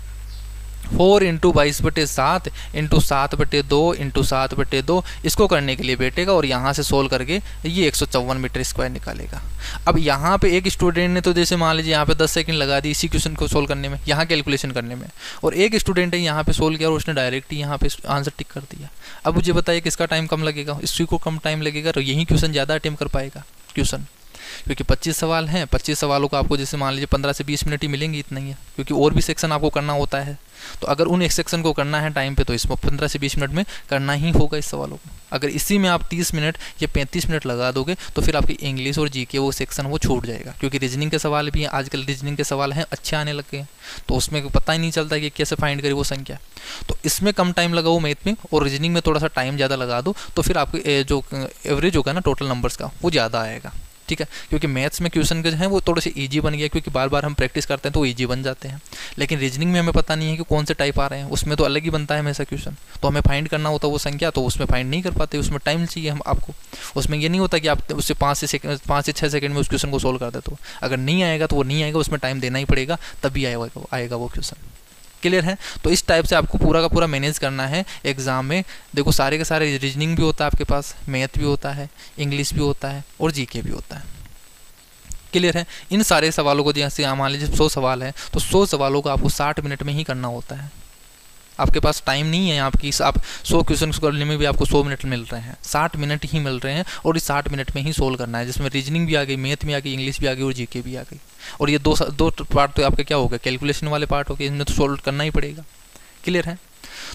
4 × 22/7 × 7/2 × 7/2 इसको करने के लिए बैठेगा और यहाँ से सोल्व करके ये 154 मीटर स्क्वायर निकालेगा। अब यहाँ पे एक स्टूडेंट ने तो जैसे मान लीजिए यहाँ पे 10 सेकंड लगा दी इसी क्वेश्चन को सोल्व करने में, यहाँ कैलकुलेशन करने में, और एक स्टूडेंट है यहाँ पे सोल्व किया और उसने डायरेक्ट यहाँ पे आंसर टिक कर दिया। अब मुझे बताइए किसका टाइम कम लगेगा, इसी को कम टाइम लगेगा, तो यही क्वेश्चन ज़्यादा अटेम्प्ट कर पाएगा क्वेश्चन, क्योंकि 25 सवाल हैं, 25 सवालों को आपको जैसे मान लीजिए 15 से 20 मिनट ही मिलेंगे, इतना ही है, क्योंकि और भी सेक्शन आपको करना होता है। तो अगर उन एक सेक्शन को करना है टाइम पे तो इसमें 15 से 20 मिनट में करना ही होगा इस सवालों को। अगर इसी में आप 30 मिनट या 35 मिनट लगा दोगे तो फिर आपकी इंग्लिश और जीके वो सेक्शन वो छूट जाएगा, क्योंकि रीजनिंग के सवाल भी हैं, आजकल रीजनिंग के सवाल हैं अच्छे आने लग गए हैं, तो उसमें पता ही नहीं चलता कि कैसे फाइंड करें वो संख्या। तो इसमें कम टाइम लगाओ मैथ में, और रीजनिंग में थोड़ा सा टाइम ज़्यादा लगा दो, तो फिर आपके जो एवरेज होगा ना टोटल नंबर्स का वो ज़्यादा आएगा। ठीक है, क्योंकि मैथ्स में क्वेश्चन जो है वो थोड़े से इजी बन गया, क्योंकि बार बार हम प्रैक्टिस करते हैं तो इजी बन जाते हैं। लेकिन रीजनिंग में हमें पता नहीं है कि कौन से टाइप आ रहे हैं, उसमें तो अलग ही बनता है हमेशा क्वेश्चन, तो हमें फाइंड करना होता है वो संख्या, तो उसमें फाइंड नहीं कर पाते, उसमें टाइम चाहिए हम आपको। उसमें ये नहीं होता कि आप उससे 5 से 6 सेकंड में उस क्वेश्चन को सोल्व कर देते हो। अगर नहीं आएगा तो वो नहीं आएगा, उसमें टाइम देना ही पड़ेगा, तभी आएगा वो क्वेश्चन। क्लियर है, तो इस टाइप से आपको पूरा का पूरा मैनेज करना है एग्जाम में। देखो सारे के सारे रीजनिंग भी होता है आपके पास, मैथ भी होता है, इंग्लिश भी होता है और जीके भी होता है। क्लियर है, इन सारे सवालों को जैसे मान लीजिए 100 सवाल है तो 100 सवालों को आपको 60 मिनट में ही करना होता है। आपके पास टाइम नहीं है आपकी, आप 100 क्वेश्चन करने में भी आपको 100 मिनट मिल रहे हैं, 60 मिनट ही मिल रहे हैं, और इस 60 मिनट में ही सोल्व करना है, जिसमें रीजनिंग भी आ गई, मैथ भी आ गई, इंग्लिश भी आ गई और जीके भी आ गई। और ये दो पार्ट तो आपके क्या हो गए, कैलकुलेशन वाले पार्ट हो गए, इनमें तो सोल्व करना ही पड़ेगा। क्लियर है,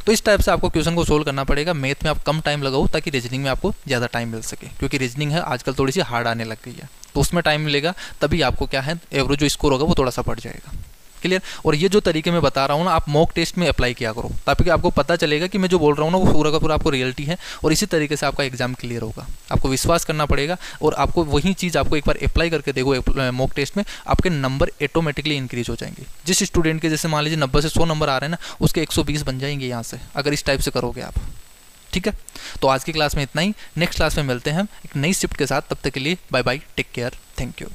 तो इस टाइप से आपको क्वेश्चन को सोल्व करना पड़ेगा। मैथ में आप कम टाइम लगाओ ताकि रीजनिंग में आपको ज़्यादा टाइम मिल सके, क्योंकि रीजनिंग है आजकल थोड़ी सी हार्ड आने लग गई है, तो उसमें टाइम मिलेगा, तभी आपको क्या है एवरेज जो स्कोर होगा वो थोड़ा सा बढ़ जाएगा। क्लियर, और ये जो तरीके मैं बता रहा हूँ ना आप मॉक टेस्ट में अप्लाई किया करो, ताकि आपको पता चलेगा कि मैं जो बोल रहा हूँ ना वो पूरा का पूरा आपको रियलिटी है, और इसी तरीके से आपका एग्जाम क्लियर होगा। आपको विश्वास करना पड़ेगा, और आपको वही चीज़ आपको एक बार अप्लाई करके देखो मॉक टेस्ट में, आपके नंबर ऑटोमेटिकली इंक्रीज हो जाएंगे। जिस स्टूडेंट के जैसे मान लीजिए 90 से 100 नंबर आ रहे हैं ना, उसके 120 बन जाएंगे यहाँ से, अगर इस टाइप से करोगे आप। ठीक है, तो आज की क्लास में इतना ही, नेक्स्ट क्लास में मिलते हैं एक नई शिफ्ट के साथ, तब तक के लिए bye bye, take care, thank you.